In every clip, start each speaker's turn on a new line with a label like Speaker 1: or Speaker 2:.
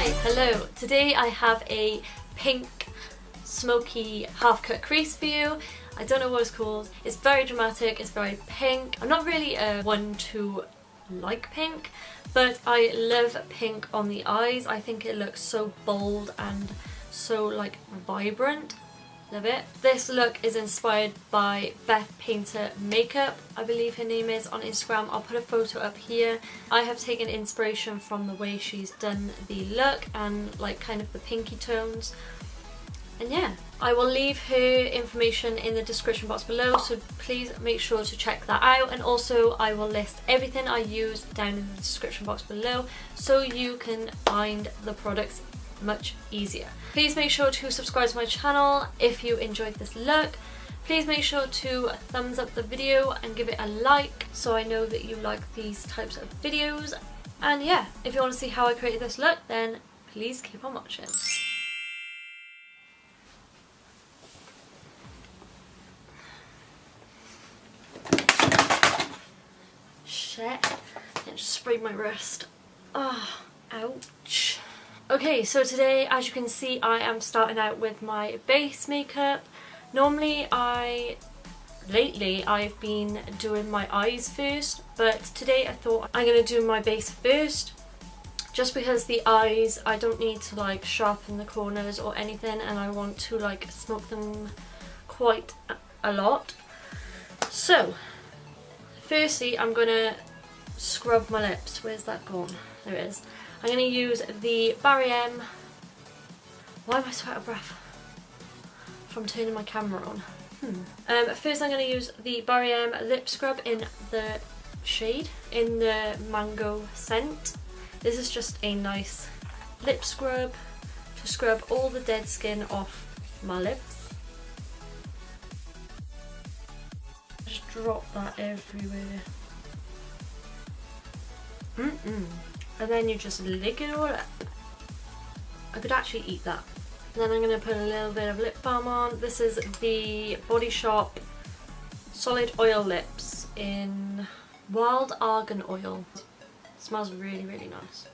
Speaker 1: Hi, hello. Today I have a pink smoky half cut crease for you. I don't know what it's called. It's very dramatic, it's very pink. I'm not really one to like pink, but I love pink on the eyes. I think it looks so bold and so like vibrant. Love it. This look is inspired by Beth Painter Makeup, I believe her name is, on Instagram. I'll put a photo up here. I have taken inspiration from the way she's done the look and like kind of the pinky tones. And yeah, I will leave her information in the description box below, so please make sure to check that out. And also I will list everything I use down in the description box below so you can find the products much easier. Please make sure to subscribe to my channel if you enjoyed this look. Please make sure to thumbs up the video and give it a like so I know that you like these types of videos. And yeah, if you want to see how I created this look, then please keep on watching. Shit, I just sprayed my wrist. Oh, ouch. Okay, so today, as you can see, I am starting out with my base makeup. Normally lately I've been doing my eyes first, but today I thought I'm going to do my base first, just because the eyes, I don't need to like sharpen the corners or anything, and I want to like smoke them quite a lot. So, firstly I'm going to scrub my lips. Where's that gone? There it is. I'm going to use the Barry M. Why am I so out of breath from turning my camera on? First I'm going to use the Barry M lip scrub in the shade, in the mango scent. This is just a nice lip scrub to scrub all the dead skin off my lips. Just drop that everywhere. And then you just lick it all up. I could actually eat that. And then I'm going to put a little bit of lip balm on. This is the Body Shop Solid Oil Lips in Wild Argan Oil. It smells really, really nice.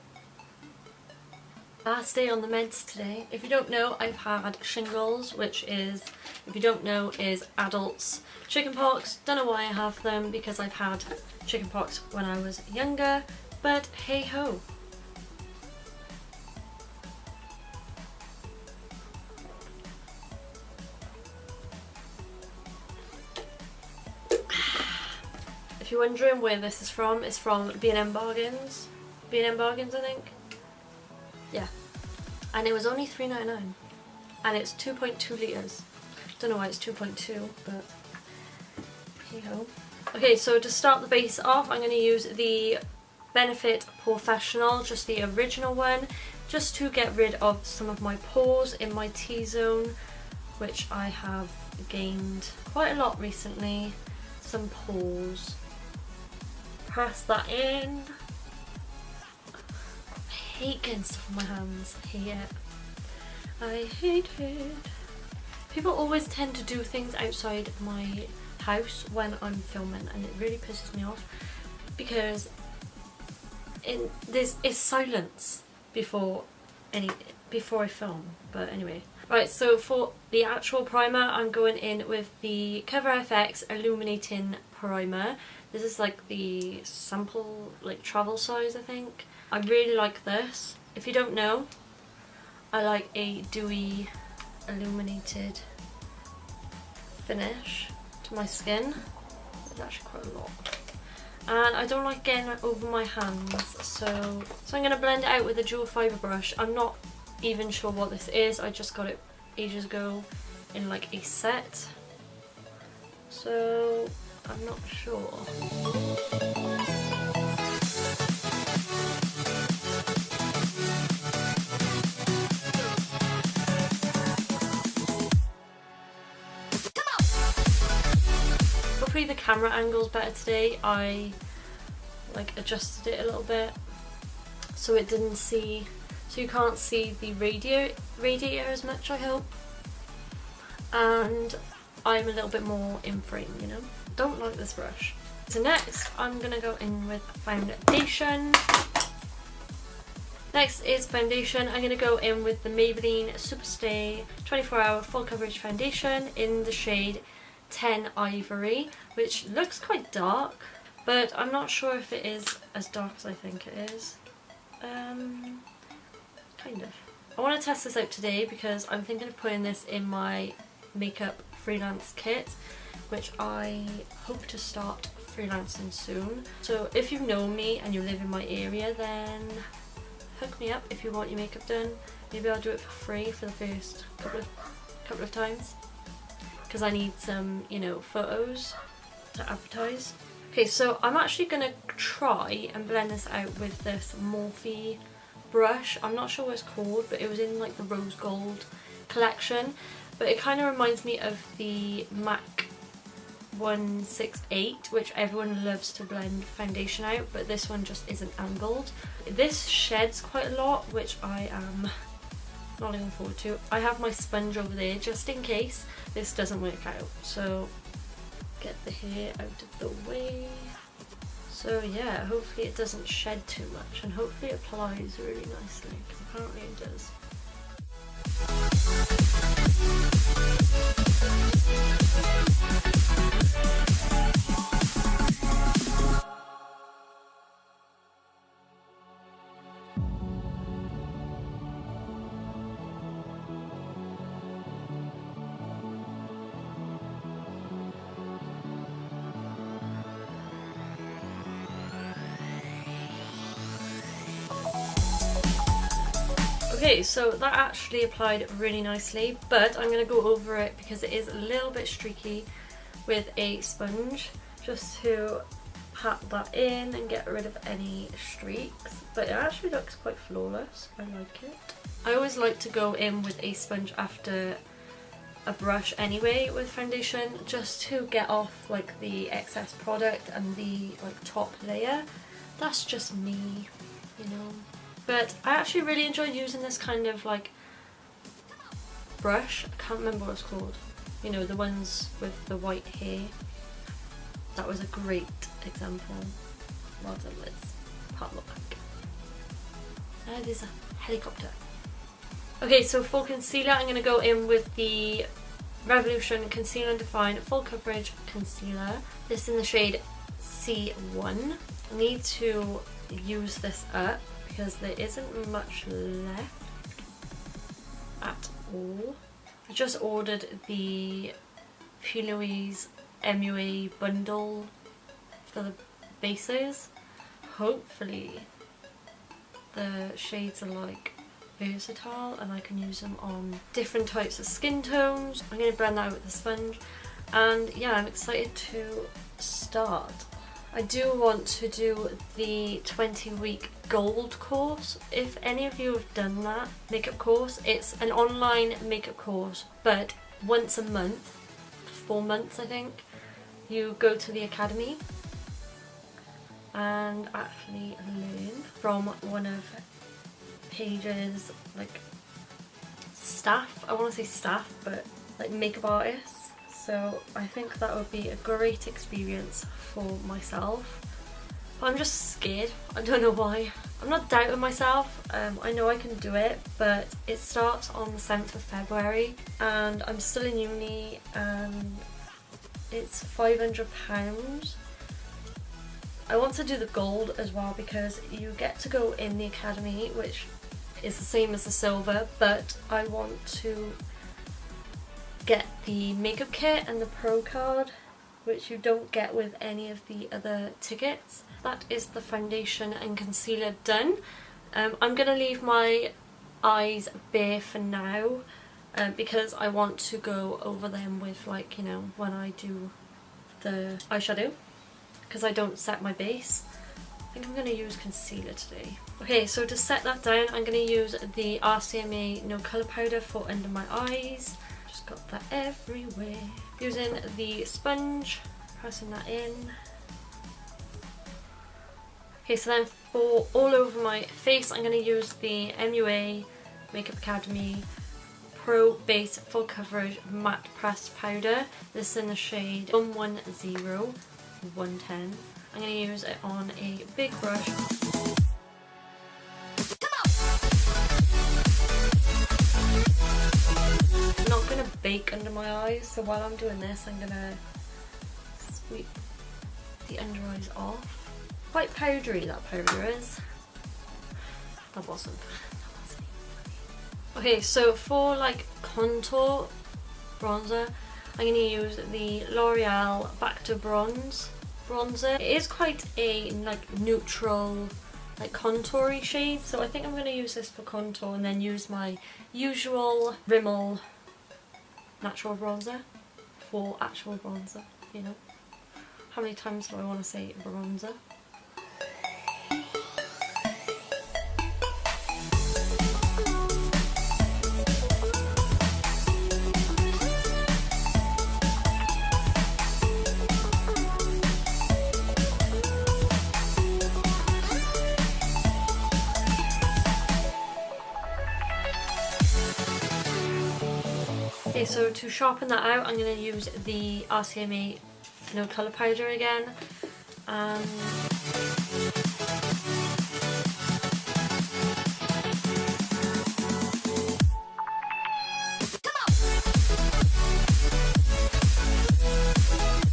Speaker 1: Last day on the meds today. If you don't know, I've had shingles, which is, if you don't know, is adults chickenpox. Don't know why I have them, because I've had chickenpox when I was younger. But hey ho. If you're wondering where this is from, it's from B&M Bargains. B&M Bargains, I think. Yeah. And it was only $3.99. And it's 2.2 litres. Don't know why it's 2.2, but hey ho. Okay, so to start the base off, I'm going to use the Benefit Professional, just the original one, just to get rid of some of my pores in my T-zone, which I have gained quite a lot recently. Some pores. Press that in. I hate getting stuff on my hands. I hate it. I hate it. People always tend to do things outside my house when I'm filming, and it really pisses me off, because it's silence before I film. But anyway, right, so for the actual primer, I'm going in with the Cover FX Illuminating Primer. This is like the sample, like travel size, I think. I really like this. If you don't know, I like a dewy illuminated finish to my skin. It's actually quite a lot. And I don't like getting it over my hands, so I'm going to blend it out with a dual fibre brush. I'm not even sure what this is, I just got it ages ago in like a set, so I'm not sure. Hopefully the camera angle's better today. I like adjusted it a little bit so it didn't see, so you can't see the radiator as much, I hope. And I'm a little bit more in frame, you know. Don't like this brush. So next I'm gonna go in with foundation. Next is foundation. I'm going to go in with the Maybelline Superstay 24 Hour Full Coverage Foundation in the shade 10 Ivory, which looks quite dark, but I'm not sure if it is as dark as I think it is. Kind of. I want to test this out today because I'm thinking of putting this in my makeup freelance kit, which I hope to start freelancing soon. So if you know me and you live in my area, then hook me up if you want your makeup done. Maybe I'll do it for free for the first couple of times, because I need some, you know, photos to advertise. Okay, so I'm actually gonna try and blend this out with this Morphe brush. I'm not sure what it's called, but it was in like the rose gold collection, but it kind of reminds me of the MAC 168, which everyone loves to blend foundation out, but this one just isn't angled. This sheds quite a lot, which I am not looking forward to. I have my sponge over there just in case this doesn't work out. So get the hair out of the way. So yeah, hopefully it doesn't shed too much, and hopefully it applies really nicely, because apparently it does. Okay, so that actually applied really nicely, but I'm going to go over it because it is a little bit streaky with a sponge, just to pat that in and get rid of any streaks. But it actually looks quite flawless. I like it. I always like to go in with a sponge after a brush anyway with foundation, just to get off like the excess product and the like top layer. That's just me, you know. But I actually really enjoy using this kind of like brush. I can't remember what it's called. You know, the ones with the white hair. That was a great example. Well done, Liz. Can't look back. Now there's a helicopter. Okay, so for concealer, I'm going to go in with the Revolution Conceal and Define Full Coverage Concealer. This is in the shade C1. I need to use this up because there isn't much left at all. I just ordered the P. Louise MUA bundle for the bases. Hopefully the shades are like versatile and I can use them on different types of skin tones. I'm going to blend that out with the sponge, and yeah, I'm excited to start. I do want to do the 20-week gold course. If any of you have done that makeup course, it's an online makeup course, but once a month, 4 months I think, you go to the academy and actually learn from one of Paige's like staff. I want to say staff, but like makeup artists. So I think that would be a great experience for myself. But I'm just scared. I don't know why. I'm not doubting myself. I know I can do it, but it starts on the 7th of February and I'm still in uni and it's £500. I want to do the gold as well because you get to go in the academy, which is the same as the silver, but I want to get the makeup kit and the pro card, which you don't get with any of the other tickets. That is the foundation and concealer done. I'm going to leave my eyes bare for now because I want to go over them with, like, you know, when I do the eyeshadow, because I don't set my base. I think I'm going to use concealer today. Okay, so to set that down, I'm going to use the RCMA No Colour Powder for under my eyes. Just got that everywhere. Using the sponge, pressing that in. Okay, so then for all over my face, I'm going to use the MUA Makeup Academy Pro Base Full Coverage Matte Pressed Powder. This is in the shade 110, 110. I'm going to use it on a big brush. bake under my eyes, so while I'm doing this I'm gonna sweep the under eyes off. Quite powdery that powder is. That wasn't. Okay, so for like contour bronzer, I'm going to use the L'Oreal Back to Bronze bronzer. It is quite a like neutral, like contoury shade, so I think I'm going to use this for contour and then use my usual Rimmel natural bronzer for actual bronzer, you know. How many times do I want to say bronzer? Okay, so to sharpen that out, I'm going to use the RCMA No Colour Powder again. I'm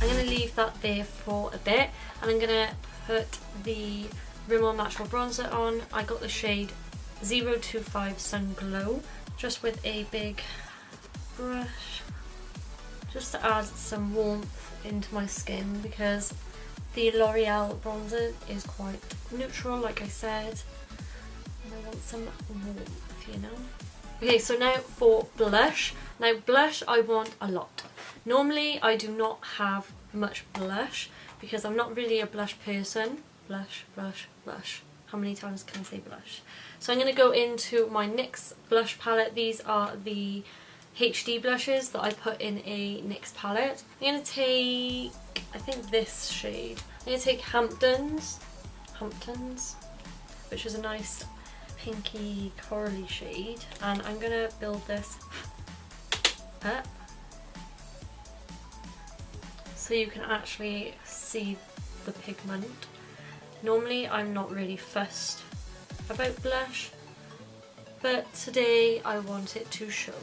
Speaker 1: going to leave that there for a bit, and I'm going to put the Rimmel Natural Bronzer on. I got the shade 025 Sun Glow, just with a big brush, just to add some warmth into my skin, because the L'Oreal bronzer is quite neutral, like I said, and I want some warmth, you know. Okay, so now for blush. Now blush I want a lot. Normally I do not have much blush because I'm not really a blush person. Blush, blush, blush. How many times can I say blush? So I'm going to go into my NYX blush palette. These are the HD blushes that I put in a NYX palette. I'm going to take, I think this shade. I'm going to take Hamptons, which is a nice pinky corally shade, and I'm going to build this up so you can actually see the pigment. Normally I'm not really fussed about blush, but today I want it to show.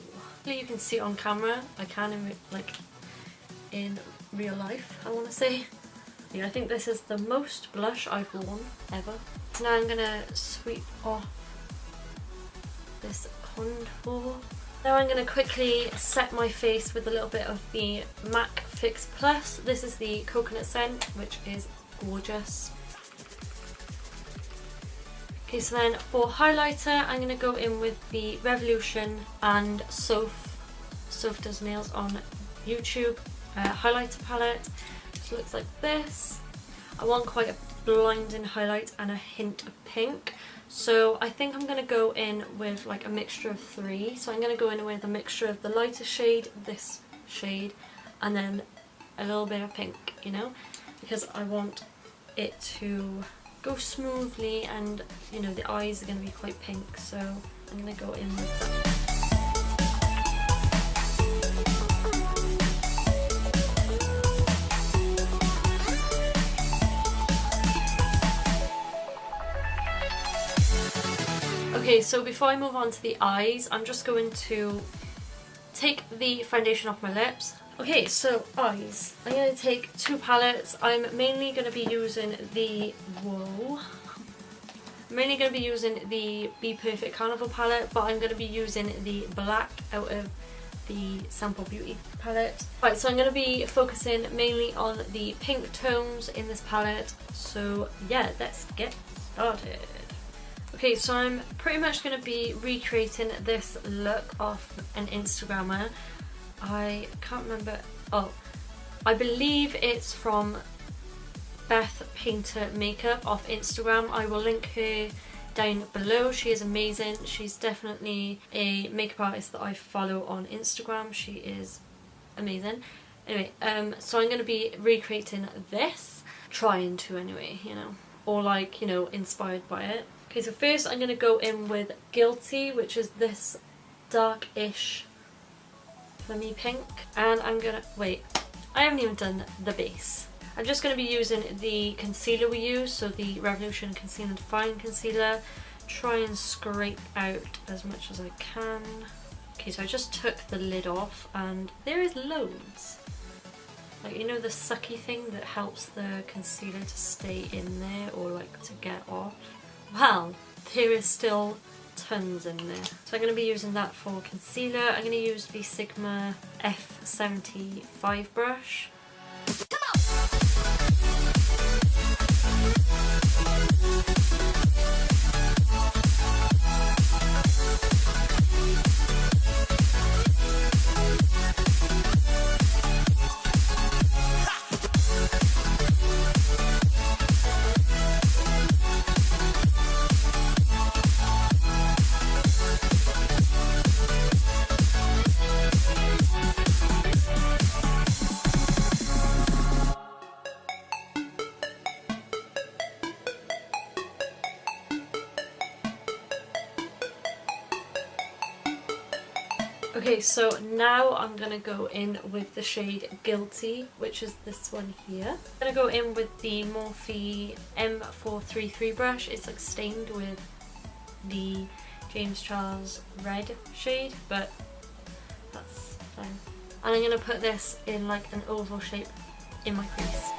Speaker 1: You can see it on camera. I can in real life, I want to say. Yeah, I think this is the most blush I've worn ever. Now I'm gonna sweep off this contour. Now I'm gonna quickly set my face with a little bit of the MAC Fix Plus. This is the coconut scent, which is gorgeous. Okay, so then for highlighter, I'm going to go in with the Revolution and Soph Does Nails on YouTube highlighter palette. It looks like this. I want quite a blinding highlight and a hint of pink. So I think I'm going to go in with like a mixture of three. So I'm going to go in with a mixture of the lighter shade, this shade, and then a little bit of pink, you know, because I want it to go smoothly, and you know the eyes are going to be quite pink, so I'm going to go in with that. Okay, so before I move on to the eyes, I'm just going to take the foundation off my lips. Okay, so eyes. I'm going to take two palettes. I'm mainly going to be using the Be Perfect Carnival palette, but I'm going to be using the black out of the Sample Beauty palette. Right, so I'm going to be focusing mainly on the pink tones in this palette. So yeah, let's get started. Okay, so I'm pretty much going to be recreating this look off an Instagrammer. I can't remember. Oh, I believe it's from Beth Painter Makeup off Instagram. I will link her down below. She is amazing. She's definitely a makeup artist that I follow on Instagram. She is amazing. Anyway, so I'm going to be recreating this. Trying to anyway, you know. Or like, you know, inspired by it. Okay, so first I'm going to go in with Guilty, which is this dark-ish plummy pink, and I'm gonna wait, I haven't even done the base. I'm just going to be using the concealer we use, so the Revolution Conceal and Define Concealer. Try and scrape out as much as I can. Okay, so I just took the lid off and there is loads. Like, you know the sucky thing that helps the concealer to stay in there or like to get off? Well, there is still tons in there. So I'm going to be using that for concealer. I'm going to use the Sigma F75 brush. Okay, so now I'm going to go in with the shade Guilty, which is this one here. I'm going to go in with the Morphe M433 brush. It's like stained with the James Charles red shade, but that's fine. And I'm going to put this in like an oval shape in my crease.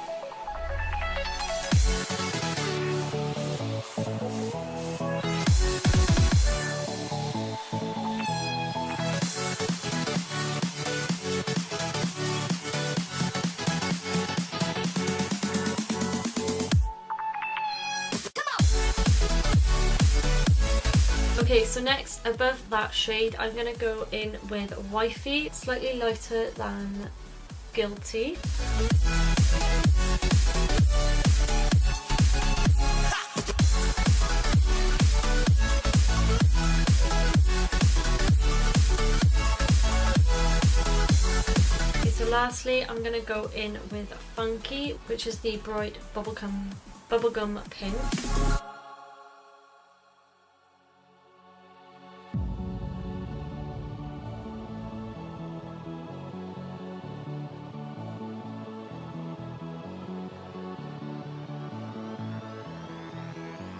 Speaker 1: Okay, so next, above that shade, I'm going to go in with Wifey, slightly lighter than Guilty. Okay, so lastly, I'm going to go in with Funky, which is the bright bubblegum pink.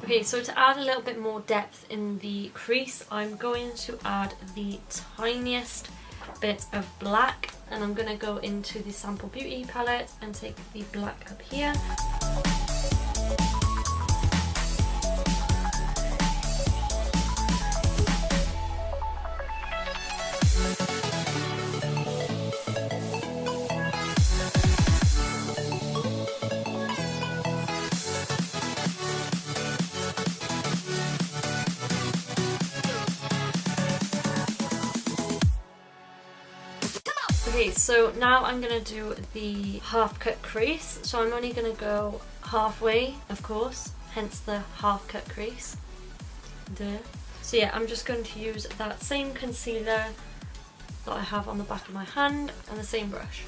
Speaker 1: Okay, so to add a little bit more depth in the crease, I'm going to add the tiniest bit of black, and I'm going to go into the Sample Beauty palette and take the black up here. Okay, so now I'm going to do the half cut crease. So I'm only going to go halfway, of course, hence the half cut crease. Duh. So yeah, I'm just going to use that same concealer that I have on the back of my hand and the same brush.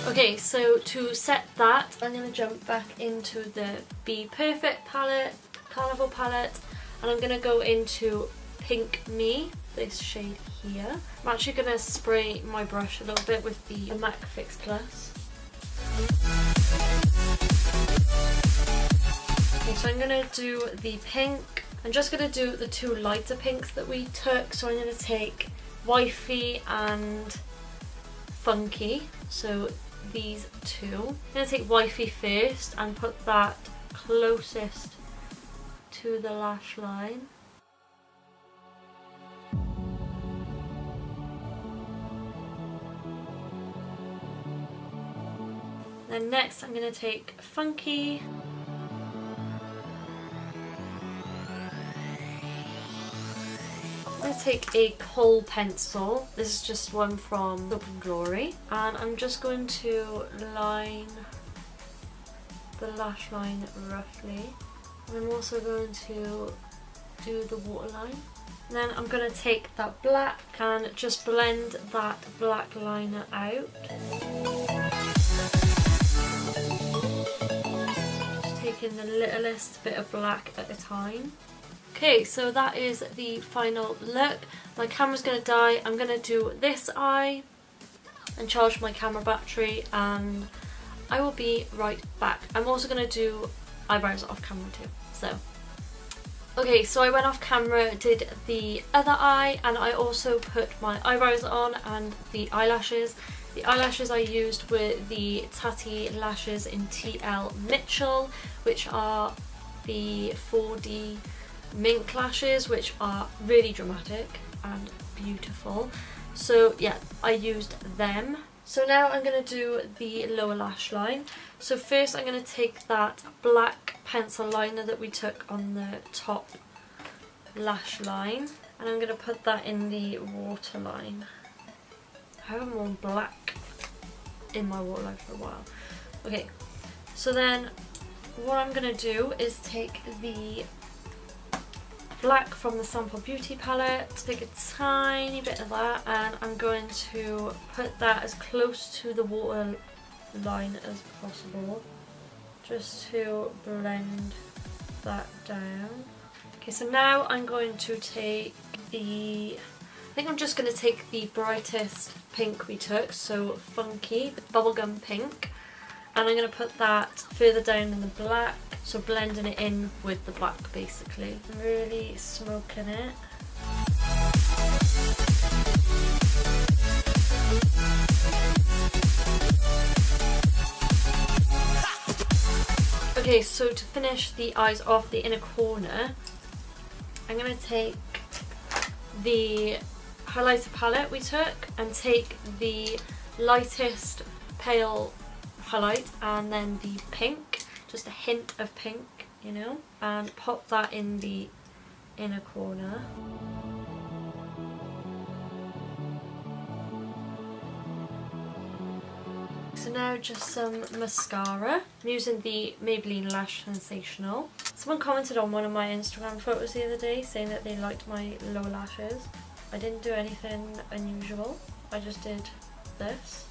Speaker 1: Okay, so to set that, I'm going to jump back into the Be Perfect palette, Carnival palette, and I'm going to go into Pink Me, this shade here. I'm actually going to spray my brush a little bit with the MAC Fix Plus. Okay, so I'm going to do the pink. I'm just going to do the two lighter pinks that we took, so I'm going to take Wifey and Funky, so these two. I'm going to take Wifey first and put that closest to the lash line. Then next I'm going to take Funky. I'm going to take a kohl pencil. This is just one from Soap and Glory. And I'm just going to line the lash line roughly. And I'm also going to do the waterline. And then I'm going to take that black and just blend that black liner out. Just taking the littlest bit of black at a time. Okay, so that is the final look. My camera's going to die. I'm going to do this eye and charge my camera battery, and I will be right back. I'm also going to do eyebrows off camera too. So, okay, so I went off camera, did the other eye, and I also put my eyebrows on and the eyelashes. The eyelashes I used were the Tatty lashes in tlmitchell, which are the 4D mink lashes, which are really dramatic and beautiful. So yeah, I used them. So now I'm going to do the lower lash line. So first I'm going to take that black pencil liner that we took on the top lash line, and I'm going to put that in the waterline. I haven't worn black in my waterline for a while. Okay, so then what I'm going to do is take the black from the Sample Beauty palette, take a tiny bit of that, and I'm going to put that as close to the water line as possible, just to blend that down. Okay, so now I'm going to take I think I'm just going to take the brightest pink we took, so Funky, the bubblegum pink, and I'm going to put that further down in the black, so blending it in with the black basically. I'm really smoking it. Okay, so to finish the eyes off, the inner corner, I'm going to take the highlighter palette we took and take the lightest pale highlight and then the pink, just a hint of pink, you know, and pop that in the inner corner. So now just some mascara. I'm using the Maybelline Lash Sensational. Someone commented on one of my Instagram photos the other day saying that they liked my lower lashes. I didn't do anything unusual, I just did this.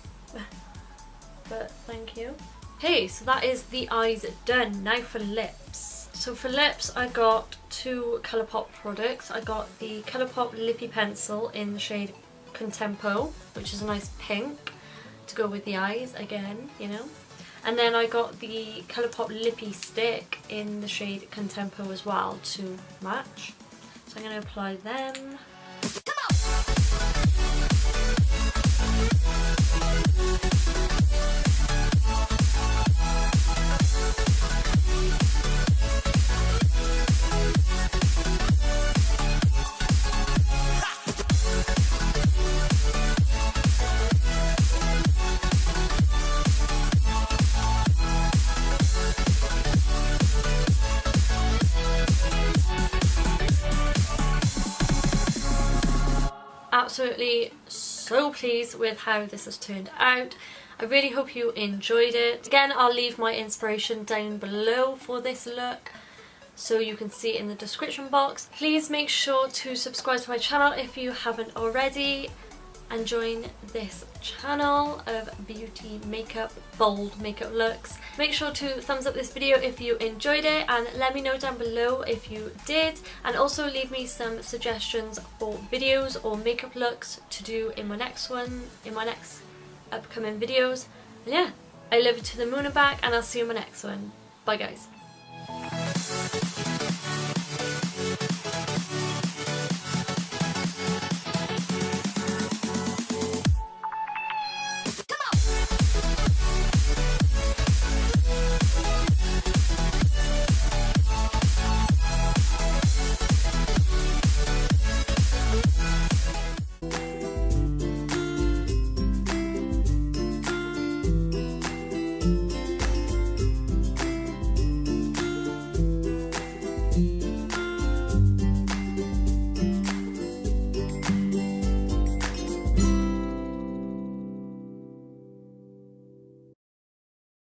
Speaker 1: But thank you. Okay, so that is the eyes done. Now for lips. So for lips I got two Colourpop products. I got the Colourpop Lippy Pencil in the shade Contempo, which is a nice pink to go with the eyes again, you know. And then I got the Colourpop Lippy Stick in the shade Contempo as well to match. So I'm going to apply them. Absolutely so pleased with how this has turned out. I really hope you enjoyed it. Again, I'll leave my inspiration down below for this look so you can see it in the description box. Please make sure to subscribe to my channel if you haven't already, and join this channel of beauty makeup, bold makeup looks. Make sure to thumbs up this video if you enjoyed it, and let me know down below if you did, and also leave me some suggestions for videos or makeup looks to do in my next upcoming videos. And yeah, I love you to the moon and back, and I'll see you in my next one. Bye guys.